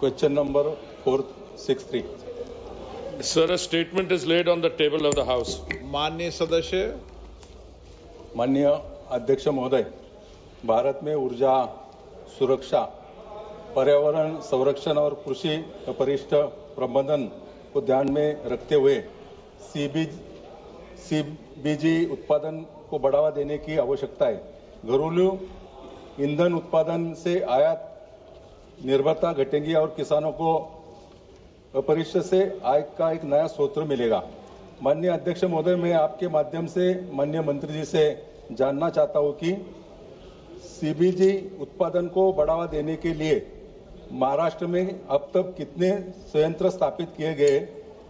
Question number 463. Sir, a statement is laid on the table of the House. माननीय सदस्य, माननीय अध्यक्ष महोदय, भारत में ऊर्जा सुरक्षा, पर्यावरण संरक्षण और कृषि परिष्ठ प्रबंधन को ध्यान में रखते हुए सीबीजी उत्पादन को बढ़ावा देने की आवश्यकता है। घरेलू ईंधन उत्पादन से आयात निर्भरता घटेगी और किसानों को अपरिष्ट से आय का एक नया स्रोत मिलेगा। माननीय अध्यक्ष महोदय, मैं आपके माध्यम से माननीय मंत्री जी से जानना चाहता हूं कि सीबीजी उत्पादन को बढ़ावा देने के लिए महाराष्ट्र में अब तक कितने संयंत्र स्थापित किए गए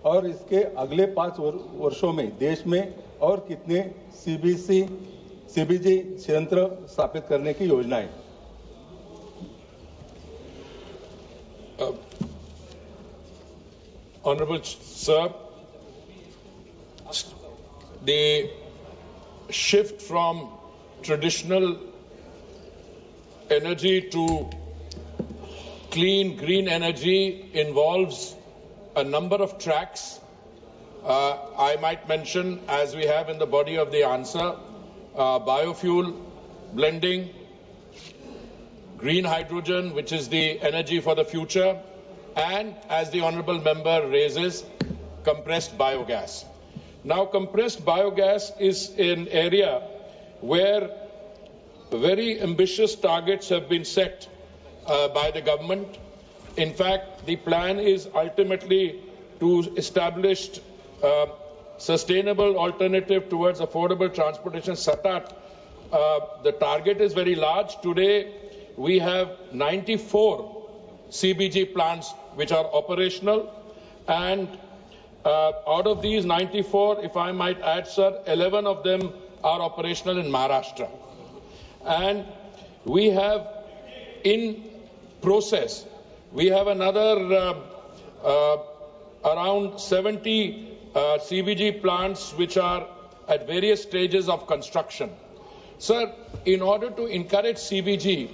और इसके अगले 5 वर्षों में देश में और कितने सीबीजी संयंत्र स्थापित करने की योजना है। Honorable Sir, the shift from traditional energy to clean green energy involves a number of tracks. I might mention, as we have in the body of the answer, biofuel blending, green hydrogen, which is the energy for the future, and, as the honourable member raises, compressed biogas. Now, compressed biogas is an area where very ambitious targets have been set by the government. In fact, the plan is ultimately to establish sustainable alternative towards affordable transportation, SATAT. The target is very large. Today, we have 94 CBG plants which are operational, and out of these 94, if I might add, sir, 11 of them are operational in Maharashtra. And we have in process, we have another around 70 CBG plants which are at various stages of construction. Sir, in order to encourage CBG,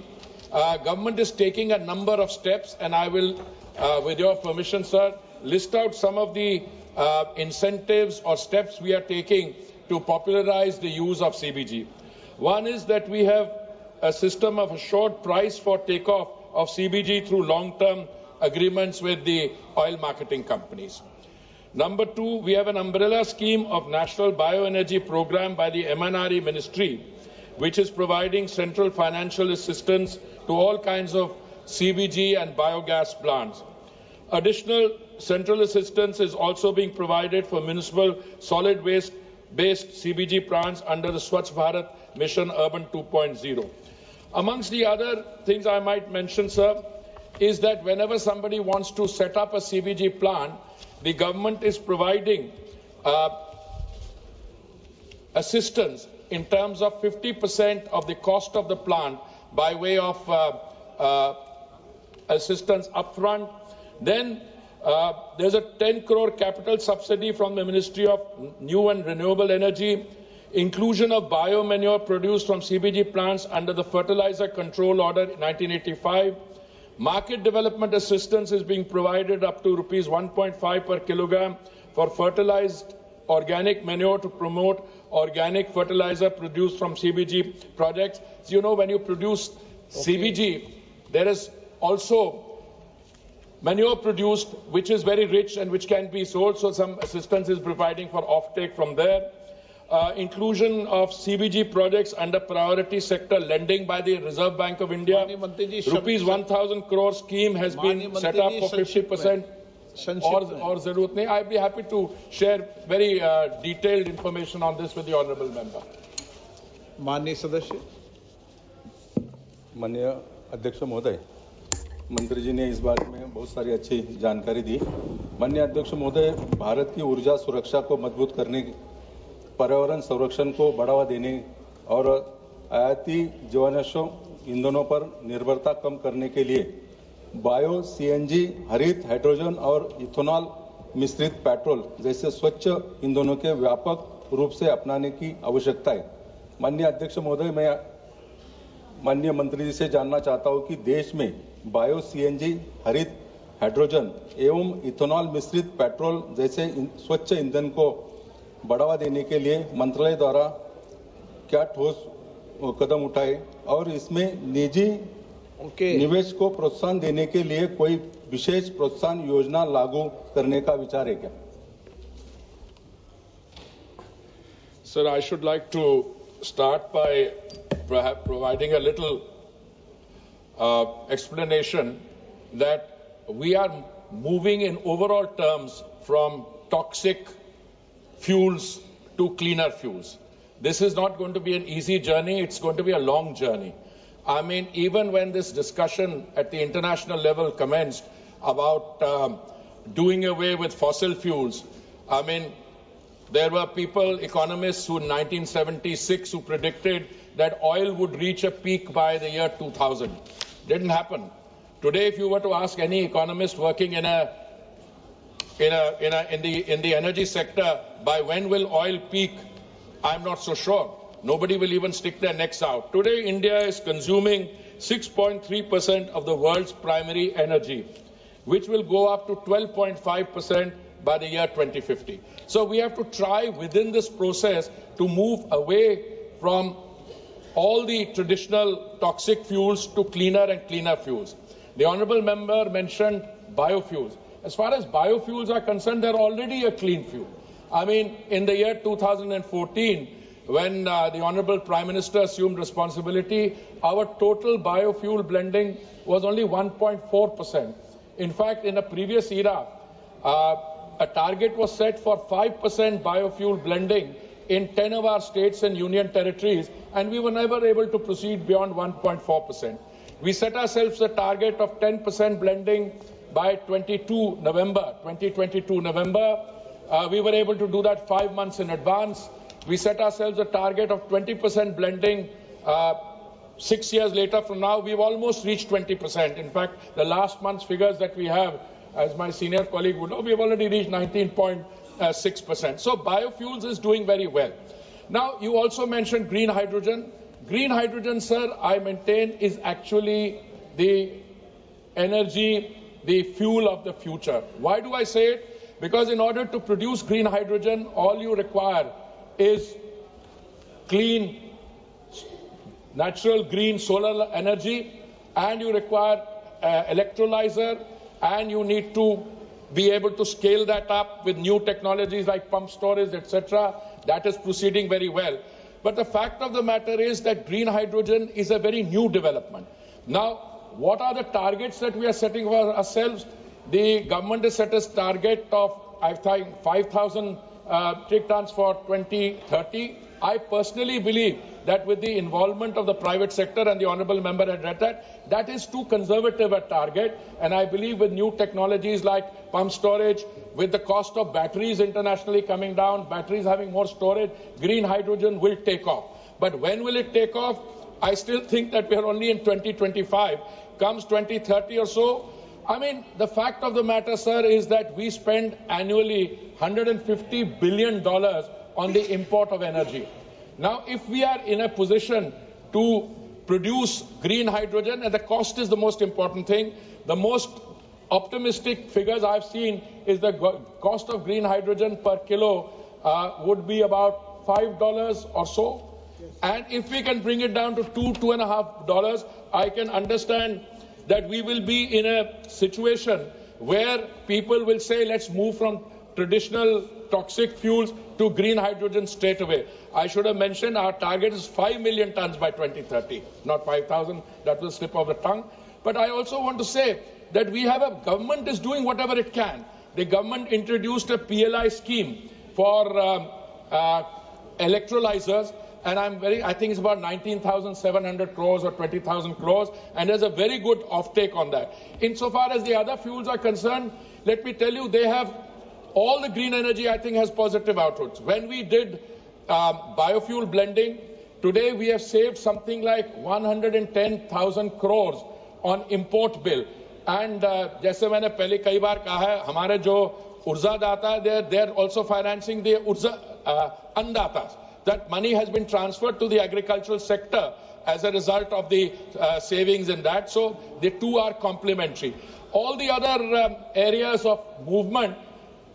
government is taking a number of steps, and I will, with your permission, sir, list out some of the incentives or steps we are taking to popularize the use of CBG. One is that we have a system of assured price for takeoff of CBG through long-term agreements with the oil marketing companies. Number two, we have an umbrella scheme of National Bioenergy Program by the MNRE Ministry, which is providing central financial assistance to all kinds of CBG and biogas plants. Additional central assistance is also being provided for municipal solid waste-based CBG plants under the Swachh Bharat Mission Urban 2.0. Amongst the other things I might mention, sir, is that whenever somebody wants to set up a CBG plant, the government is providing assistance in terms of 50% of the cost of the plant by way of assistance upfront. Then there's a 10 crore capital subsidy from the Ministry of New and Renewable Energy, inclusion of biomanure produced from CBG plants under the Fertilizer Control Order 1985. Market development assistance is being provided up to rupees 1.5 per kilogram for fertilized organic manure to promote organic fertilizer produced from CBG projects. So, you know, when you produce CBG, there is also manure produced which is very rich and which can be sold, so some assistance is providing for offtake from there. Inclusion of CBG projects under priority sector lending by the Reserve Bank of India. Rupees 1,000 crore scheme has been set up for 50%. Or zaroot nahi. I'd be happy to share very detailed information on this with the honourable member. माननीय सदस्य, माननीय अध्यक्ष महोदय, मंत्री जी ने इस बारे में बहुत सारी अच्छी जानकारी दी। माननीय अध्यक्ष महोदय, भारत की ऊर्जा सुरक्षा को मजबूत करने, पर्यावरण संरक्षण को बढ़ावा देने और आयाती जीवाश्म ईंधनों पर निर्भरता कम करने के लिए बायो सीएनजी, हरित हाइड्रोजन और इथेनॉल मिश्रित पेट्रोल जैसे स्वच्छ ईंधनों के व्यापक रूप से अपनाने की आवश्यकता है। माननीय अध्यक्ष महोदय, मैं माननीय मंत्री जी से जानना चाहता हूं कि देश में बायो सीएनजी, हरित हाइड्रोजन एवं इथेनॉल मिश्रित पेट्रोल जैसे स्वच्छ ईंधन को बढ़ावा देने के लिए मंत्रालय द्वारा क्या ठोस कदम उठाए और इसमें निजी निवेश को प्रोत्साहन देने के लिए कोई विशेष प्रोत्साहन योजना लागू करने का विचार है क्या? Sir, I should like to start by perhaps providing a little explanation that we are moving in overall terms from toxic fuels to cleaner fuels. This is not going to be an easy journey. It's going to be a long journey. I mean, even when this discussion at the international level commenced about doing away with fossil fuels, I mean, there were people, economists who in 1976 who predicted that oil would reach a peak by the year 2000. Didn't happen. Today, if you were to ask any economist working in the energy sector, by when will oil peak, I'm not so sure. Nobody will even stick their necks out. Today, India is consuming 6.3% of the world's primary energy, which will go up to 12.5% by the year 2050. So we have to try within this process to move away from all the traditional toxic fuels to cleaner and cleaner fuels. The honourable member mentioned biofuels. As far as biofuels are concerned, they're already a clean fuel. I mean, in the year 2014, when the Honourable Prime Minister assumed responsibility, our total biofuel blending was only 1.4%. In fact, in a previous era, a target was set for 5% biofuel blending in 10 of our states and union territories, and we were never able to proceed beyond 1.4%. We set ourselves a target of 10% blending by 2022 November. We were able to do that 5 months in advance. We set ourselves a target of 20% blending 6 years later from now. We've almost reached 20%. In fact, the last month's figures that we have, as my senior colleague would know, we've already reached 19.6%. So biofuels is doing very well. Now, you also mentioned green hydrogen. Green hydrogen, sir, I maintain is actually the energy, the fuel of the future. Why do I say it? Because in order to produce green hydrogen, all you require is clean, natural green solar energy, and you require electrolyzer, and you need to be able to scale that up with new technologies like pump storage, etc. That is proceeding very well. But the fact of the matter is that green hydrogen is a very new development. Now, what are the targets that we are setting for ourselves? The government has set a target of, I think, 5,000 metric tons for 2030. I personally believe that with the involvement of the private sector, and the honourable member had read that, that is too conservative a target. And I believe with new technologies like pump storage, with the cost of batteries internationally coming down, batteries having more storage, green hydrogen will take off. But when will it take off? I still think that we are only in 2025. Comes 2030 or so, I mean, the fact of the matter, sir, is that we spend annually $150 billion on the import of energy. Now, if we are in a position to produce green hydrogen, and the cost is the most important thing, the most optimistic figures I've seen is the cost of green hydrogen per kilo would be about $5 or so. And if we can bring it down to $2.5, I can understand that we will be in a situation where people will say, let's move from traditional toxic fuels to green hydrogen straight away. I should have mentioned our target is 5 million tons by 2030, not 5,000. That will slip off the tongue. But I also want to say that we have a government is doing whatever it can. The government introduced a PLI scheme for electrolyzers. And I think it's about 19,700 crores or 20,000 crores, and there's a very good offtake on that. Insofar as the other fuels are concerned, let me tell you, they have all the green energy, I think, has positive outputs. When we did biofuel blending, today we have saved something like 110,000 crores on import bill. And जैसे मैंने पहले कई बार कहा है, हमारे जो ऊर्जादाता है, they're also financing the अन्नदाता. That money has been transferred to the agricultural sector as a result of the savings in that. So the two are complementary. all the other areas of movement,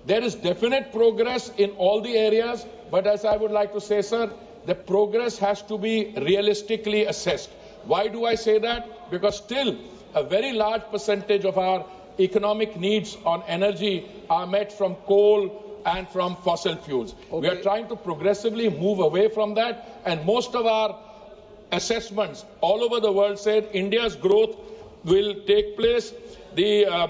there is definite progress in all the areas, but as I would like to say, sir, the progress has to be realistically assessed. Why do I say that? Because still a very large percentage of our economic needs on energy are met from coal and from fossil fuels. We are trying to progressively move away from that, and most of our assessments all over the world said India's growth will take place. The